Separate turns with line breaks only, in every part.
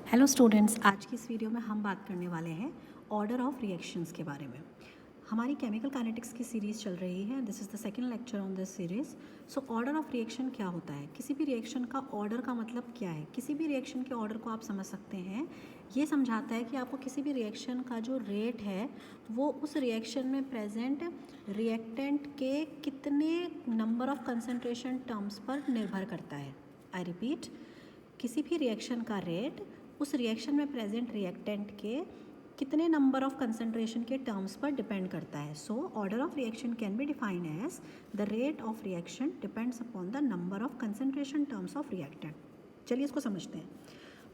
Hello students, आज की इस वीडियो में हम बात करने वाले हैं ऑर्डर ऑफ रिएक्शंस के बारे में। हमारी केमिकल काइनेटिक्स की सीरीज़ चल रही है। This is the second lecture on this series. So order of reaction क्या होता है? किसी भी रिएक्शन का ऑर्डर का मतलब क्या है? किसी भी रिएक्शन के ऑर्डर को आप समझ सकते हैं, ये समझाता है कि आपको किसी भी रिएक्शन का जो रेट है वो उस रिएक्शन में प्रेजेंट रिएक्टेंट के कितने नंबर ऑफ कंसनट्रेशन टर्म्स पर निर्भर करता है। आई रिपीट, किसी भी रिएक्शन का रेट उस रिएक्शन में प्रेजेंट रिएक्टेंट के कितने नंबर ऑफ कंसनट्रेशन के टर्म्स पर डिपेंड करता है। So order of reaction can be defined as the rate of reaction depends upon the number of concentration terms of reactant. चलिए इसको समझते हैं।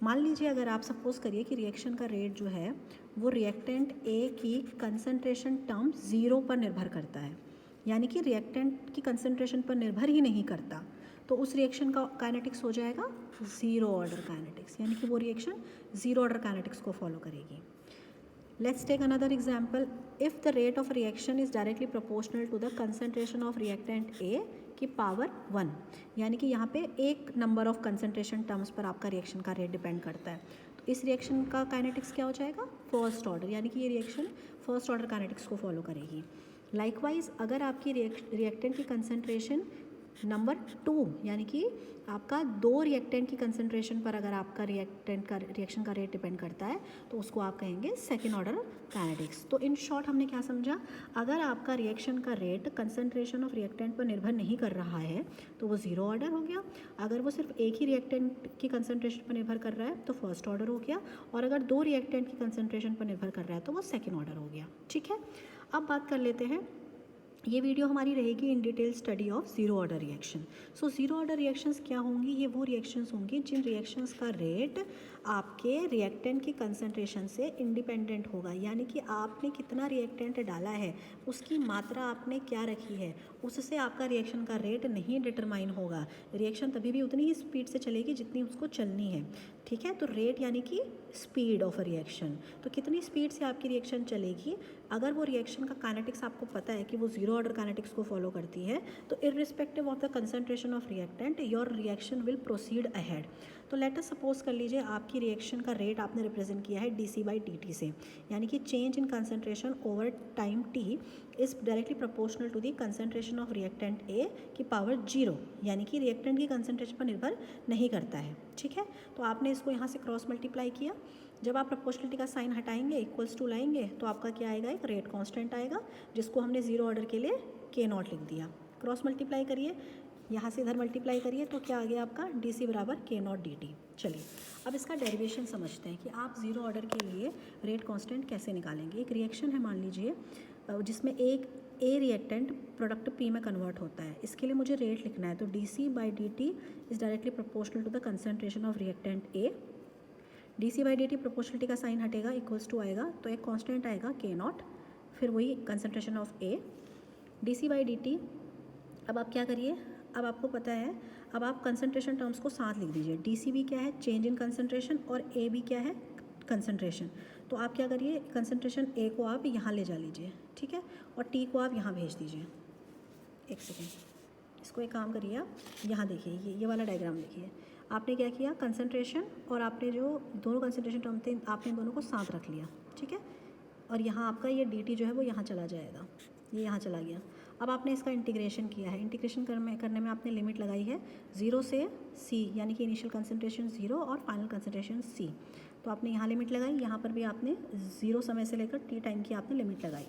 मान लीजिए अगर आप सपोज करिए कि रिएक्शन का रेट जो है वो रिएक्टेंट ए की कंसनट्रेशन टर्म 0 पर निर्भर करता है, यानी कि रिएक्टेंट की कंसनट्रेशन पर निर्भर ही नहीं करता, तो उस रिएक्शन का काइनेटिक्स हो जाएगा ज़ीरो ऑर्डर काइनेटिक्स, यानी कि वो रिएक्शन ज़ीरो ऑर्डर काइनेटिक्स को फॉलो करेगी। Let's take another example. If the rate of reaction is directly proportional to the concentration of reactant A की पावर 1, यानी कि यहाँ पे एक नंबर ऑफ कंसनट्रेशन टर्म्स पर आपका रिएक्शन का रेट डिपेंड करता है, तो इस रिएक्शन का काइनेटिक्स क्या हो जाएगा? फर्स्ट ऑर्डर, यानी कि ये रिएक्शन फर्स्ट ऑर्डर काइनेटिक्स को फॉलो करेगी। लाइकवाइज अगर आपकी रिएक्टेंट की कंसनट्रेशन नंबर 2, यानी कि आपका 2 रिएक्टेंट की कंसनट्रेशन पर अगर आपका रिएक्टेंट का रिएक्शन का रेट डिपेंड करता है तो उसको आप कहेंगे सेकेंड ऑर्डर काइनेटिक्स। तो इन शॉर्ट हमने क्या समझा? अगर आपका रिएक्शन का रेट कंसनट्रेशन ऑफ रिएक्टेंट पर निर्भर नहीं कर रहा है तो वो ज़ीरो ऑर्डर हो गया। अगर वो सिर्फ एक ही रिएक्टेंट की कंसनट्रेशन पर निर्भर कर रहा है तो फर्स्ट ऑर्डर हो गया, और अगर 2 रिएक्टेंट की कंसनट्रेशन पर निर्भर कर रहा है तो वो सेकेंड ऑर्डर हो गया। ठीक है, अब बात कर लेते हैं। ये वीडियो हमारी रहेगी in detail study of zero order reaction. So zero order reactions क्या होंगी? ये वो रिएक्शंस होंगी जिन रिएक्शंस का रेट आपके रिएक्टेंट की कंसनट्रेशन से इंडिपेंडेंट होगा, यानी कि आपने कितना रिएक्टेंट डाला है, उसकी मात्रा आपने क्या रखी है, उससे आपका रिएक्शन का रेट नहीं डिटरमाइन होगा। रिएक्शन तभी भी उतनी ही स्पीड से चलेगी जितनी उसको चलनी है। ठीक है, तो रेट यानी कि स्पीड ऑफ अ रिएक्शन, तो कितनी स्पीड से आपकी रिएक्शन चलेगी। अगर वो रिएक्शन का काइनेटिक्स आपको पता है कि वो ज़ीरो ऑर्डर काइनेटिक्स को फॉलो करती है, तो irrespective of the concentration of reactant your reaction will proceed ahead. तो लेट अस सपोज कर लीजिए आपकी रिएक्शन का रेट आपने रिप्रेजेंट किया है dc/dt से, यानी कि change in concentration over time t is directly proportional to the concentration of reactant A की पावर 0, यानी कि रिएक्टेंट की कंसनट्रेशन पर निर्भर नहीं करता है। ठीक है, तो आपने इसको यहाँ से क्रॉस मल्टीप्लाई किया। जब आप प्रोपोर्शनलिटी का साइन हटाएंगे, इक्वल्स टू लाएंगे, तो आपका क्या आएगा? एक रेट कांस्टेंट आएगा, जिसको हमने ज़ीरो ऑर्डर के लिए k0 लिख दिया। क्रॉस मल्टीप्लाई करिए, यहाँ से इधर मल्टीप्लाई करिए, तो क्या आ गया आपका डी बराबर k0 dt। चलिए अब इसका डेरिवेशन समझते हैं कि आप ज़ीरो ऑर्डर के लिए रेट कांस्टेंट कैसे निकालेंगे। एक रिएक्शन है मान लीजिए जिसमें एक ए रिएक्टेंट प्रोडक्ट पी में कन्वर्ट होता है, इसके लिए मुझे रेट लिखना है। तो dc/dt is directly proportional to the concentration of reactant A. dc/dt proportionality का साइन हटेगा, इक्वल्स टू आएगा, तो एक कांस्टेंट आएगा k0, फिर वही कंसनट्रेशन ऑफ ए dc/dt। अब आप क्या करिए, अब आपको पता है, अब आप कंसनट्रेशन टर्म्स को साथ लिख दीजिए। डी भी क्या है? चेंज इन कंसनट्रेशन, और ए भी क्या है? कंसनट्रेशन। तो आप क्या करिए, कंसनट्रेशन ए को आप यहाँ ले जा लीजिए, ठीक है, और टी को आप यहाँ भेज दीजिए। एक सेकेंड, इसको एक काम करिए, आप यहाँ देखिए, ये वाला डायग्राम देखिए। आपने क्या किया? कंसनट्रेशन और आपने जो दोनों कंसनट्रेशन टर्म थे आपने दोनों को साथ रख लिया, ठीक है, और यहाँ आपका ये dt जो है वो यहाँ चला जाएगा, ये यहाँ चला गया। अब आपने इसका इंटीग्रेशन किया है, इंटीग्रेशन करने में आपने लिमिट लगाई है 0 से c, यानी कि इनिशियल कंसनट्रेशन 0 और फाइनल कंसनट्रेशन c। तो आपने यहाँ लिमिट लगाई, यहाँ पर भी आपने 0 समय से लेकर t टाइम की आपने लिमिट लगाई।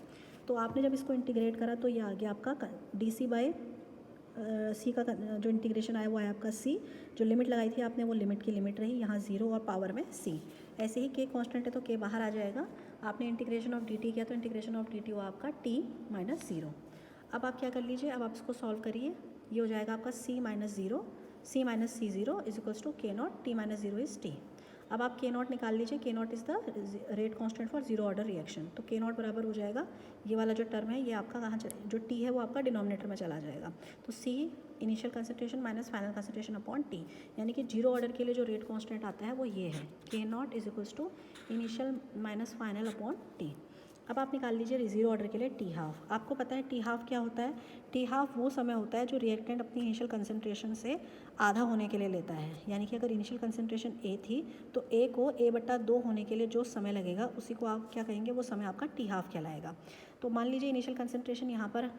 तो आपने जब इसको इंटीग्रेट करा तो ये आ गया आपका dc/c का जो इंटीग्रेशन आया वो आया आपका c। जो लिमिट लगाई थी आपने वो लिमिट की लिमिट रही, यहाँ 0 और पावर में c। ऐसे ही k कांस्टेंट है तो k बाहर आ जाएगा। आपने इंटीग्रेशन ऑफ dt किया तो इंटीग्रेशन ऑफ dt हुआ आपका t - 0। अब आप क्या कर लीजिए, अब आप इसको सॉल्व करिए, ये हो जाएगा आपका c - 0, c - c0 is equals to k0, t - 0 is t। अब आप k0 निकाल लीजिए, k0 is the rate constant for zero order reaction. तो k0 बराबर हो जाएगा, ये वाला जो टर्म है ये आपका कहाँ जो t है वो आपका डिनोमिनेटर में चला जाएगा। तो c initial concentration minus final concentration upon t, यानी कि जीरो ऑर्डर के लिए जो रेट कांस्टेंट आता है वो ये है, k0 is equals to initial minus final upon t। अब आप निकाल लीजिए ज़ीरो ऑर्डर के लिए टी हाफ। आपको पता है टी हाफ क्या होता है? टी हाफ वो समय होता है जो रिएक्टेंट अपनी इनिशियल कंसंट्रेशन से आधा होने के लिए लेता है। यानी कि अगर इनिशियल कंसंट्रेशन ए थी तो ए को A/2 होने के लिए जो समय लगेगा उसी को आप क्या कहेंगे, वो समय आपका टी हाफ कहलाएगा। तो मान लीजिए इनिशियल कंसंट्रेशन यहाँ पर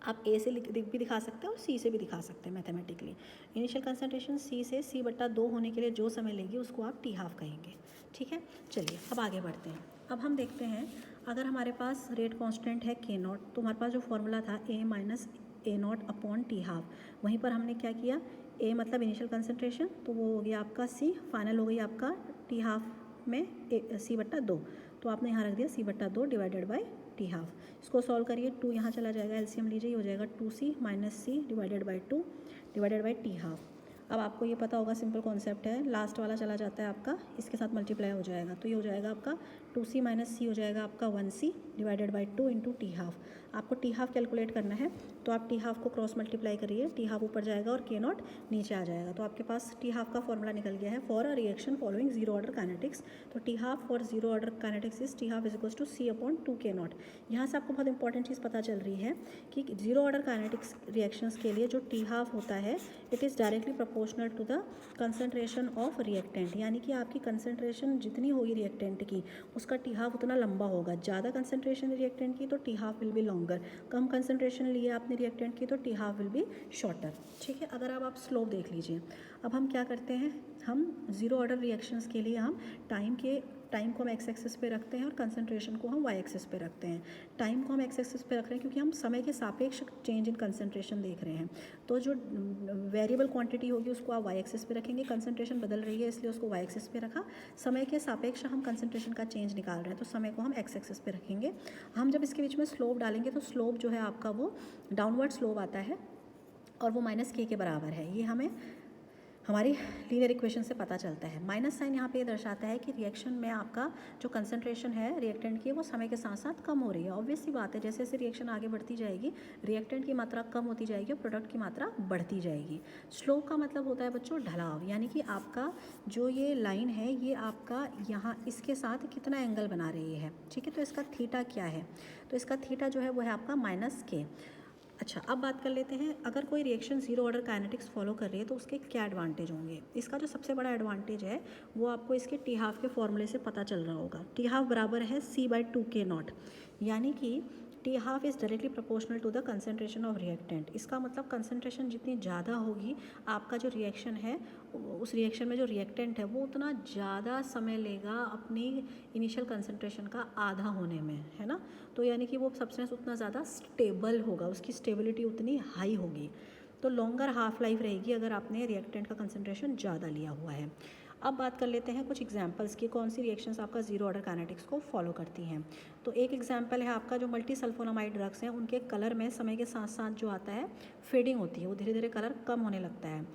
आप ए से भी दिखा सकते हैं और सी से भी दिखा सकते हैं मैथमेटिकली। इनिशियल कंसंट्रेशन सी से C/2 होने के लिए जो समय लेगी उसको आप टी हाफ कहेंगे। ठीक है, चलिए अब आगे बढ़ते हैं। अब हम देखते हैं अगर हमारे पास रेट कांस्टेंट है K0, तो हमारे पास जो फॉर्मूला था A minus A0 upon T half, वहीं पर हमने क्या किया, A मतलब इनिशियल कंसंट्रेशन, तो वो हो गया आपका C, फाइनल हो गई आपका टी हाफ में C/2, तो आपने यहाँ रख दिया C/2 divided by T half. इसको सॉल्व करिए, 2 यहाँ चला जाएगा, एलसीएम लीजिए, हो जाएगा 2C minus C divided by 2 divided by T half. अब आपको ये पता होगा, सिंपल कॉन्सेप्ट है, लास्ट वाला चला जाता है आपका, इसके साथ मल्टीप्लाई हो जाएगा, तो ये हो जाएगा आपका 2C माइनस C हो जाएगा आपका 1C divided by 2 into t half. आपको टी हाफ कैलकुलेट करना है, तो आप टी हाफ को क्रॉस मल्टीप्लाई करिए, टी हाफ ऊपर जाएगा और K0 नीचे आ जाएगा, तो आपके पास टी हाफ का फॉर्मूला निकल गया है for a reaction following zero order kinetics. तो t half for zero order kinetics is t half is equals to C upon 2 K0। यहाँ से आपको बहुत इंपॉर्टेंट चीज़ पता चल रही है कि जीरो ऑर्डर काइनेटिक्स रिएक्शंस के लिए जो टी हाफ होता है it is directly proportional to the concentration of reactant. यानी कि आपकी कंसंट्रेशन जितनी होगी रिएक्टेंट की, उसका टी हाफ उतना लंबा होगा। ज़्यादा कंसंट्रेशन रिएक्टेंट की तो t half will be longer, come concentration लिए आपने रिएक्टेंट की तो t half will be shorter. ठीक है, अगर अब आप स्लोप देख लीजिए। अब हम क्या करते हैं, हम जीरो ऑर्डर रिएक्शंस के लिए हम टाइम को हम एक्स एक्सिस पे रखते हैं और कंसंट्रेशन को हम वाई एक्सिस पे रखते हैं। टाइम को हम एक्स एक्सिस पे रख रहे हैं क्योंकि हम समय के सापेक्ष चेंज इन कंसंट्रेशन देख रहे हैं। तो जो वेरिएबल क्वांटिटी होगी उसको आप वाई एक्सिस पे रखेंगे, कंसंट्रेशन बदल रही है इसलिए उसको वाई एक्सिस पे रखा। समय के सापेक्ष हम कंसंट्रेशन का चेंज निकाल रहे हैं तो समय को हम एक्स एक्सिस पे रखेंगे। हम जब इसके बीच में स्लोप डालेंगे तो स्लोप जो है आपका वो डाउनवर्ड स्लोप आता है और वो -K के बराबर है। ये हमें हमारी लीनियर इक्वेशन से पता चलता है। माइनस साइन यहाँ पे ये दर्शाता है कि रिएक्शन में आपका जो कंसंट्रेशन है रिएक्टेंट की वो समय के साथ साथ कम हो रही है। ऑब्वियस सी बात है, जैसे जैसे रिएक्शन आगे बढ़ती जाएगी रिएक्टेंट की मात्रा कम होती जाएगी और प्रोडक्ट की मात्रा बढ़ती जाएगी। स्लोप का मतलब होता है बच्चों ढलाव, यानी कि आपका जो ये लाइन है ये आपका यहाँ इसके साथ कितना एंगल बना रही है। ठीक है, तो इसका थीटा क्या है, तो इसका थीटा जो है वो है आपका -K। अच्छा, अब बात कर लेते हैं अगर कोई reaction zero order kinetics follow कर रही है तो उसके क्या एडवांटेज होंगे। इसका जो सबसे बड़ा एडवांटेज है वो आपको इसके टी हाफ के फॉर्मूले से पता चल रहा होगा। टी हाफ बराबर है C/2 K0, यानी कि T half is directly proportional to the concentration of reactant. इसका मतलब कंसंट्रेशन जितनी ज़्यादा होगी आपका जो रिएक्शन है उस रिएक्शन में जो रिएक्टेंट है वो उतना ज़्यादा समय लेगा अपनी इनिशियल कंसंट्रेशन का आधा होने में, है ना। तो यानी कि वो सब्सटेंस उतना ज़्यादा स्टेबल होगा, उसकी स्टेबिलिटी उतनी हाई होगी, तो लॉन्गर हाफ लाइफ रहेगी अगर आपने रिएक्टेंट का कंसंट्रेशन ज़्यादा लिया हुआ है। अब बात कर लेते हैं कुछ एग्जांपल्स की, कौन सी रिएक्शंस आपका जीरो ऑर्डर काइनेटिक्स को फॉलो करती हैं। तो एक एग्जांपल है आपका जो मल्टी सल्फोनामाइड ड्रग्स हैं उनके कलर में समय के साथ साथ जो आता है फेडिंग होती है, वो धीरे धीरे कलर कम होने लगता है।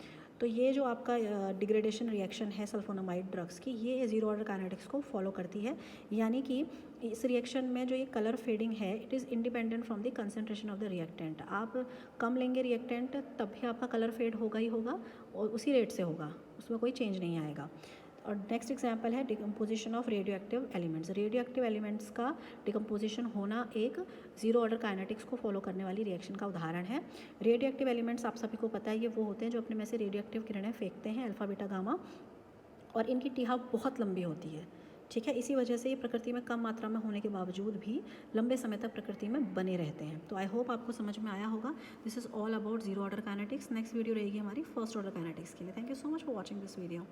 तो ये जो आपका डिग्रेडेशन रिएक्शन है सल्फोनामाइड ड्रग्स की, ये जीरो ऑर्डर काइनेटिक्स को फॉलो करती है। यानी कि इस रिएक्शन में जो ये कलर फेडिंग है it is independent from the concentration of the reactant. आप कम लेंगे रिएक्टेंट तब भी आपका कलर फेड होगा ही होगा और उसी रेट से होगा, उसमें कोई चेंज नहीं आएगा। और नेक्स्ट एग्जांपल है decomposition of radio active elements. Radio active elements का डिकम्पोजिशन होना एक जीरो ऑर्डर काइनेटिक्स को फॉलो करने वाली रिएक्शन का उदाहरण है। रेडियो एक्टिव एलिमेंट्स आप सभी को पता है ये वो होते हैं जो अपने में से रेडियो एक्टिव किरणें फेंकते हैं, अल्फा बीटा गामा, और इनकी टी हाफ बहुत लंबी होती है। ठीक है, इसी वजह से ये प्रकृति में कम मात्रा में होने के बावजूद भी लंबे समय तक प्रकृति में बने रहते हैं। तो आई होप आपको समझ में आया होगा। This is all about zero order kinetics. Next video रहेगी हमारी फर्स्ट ऑर्डर काइनेटिक्स के लिए। Thank you so much for watching this video.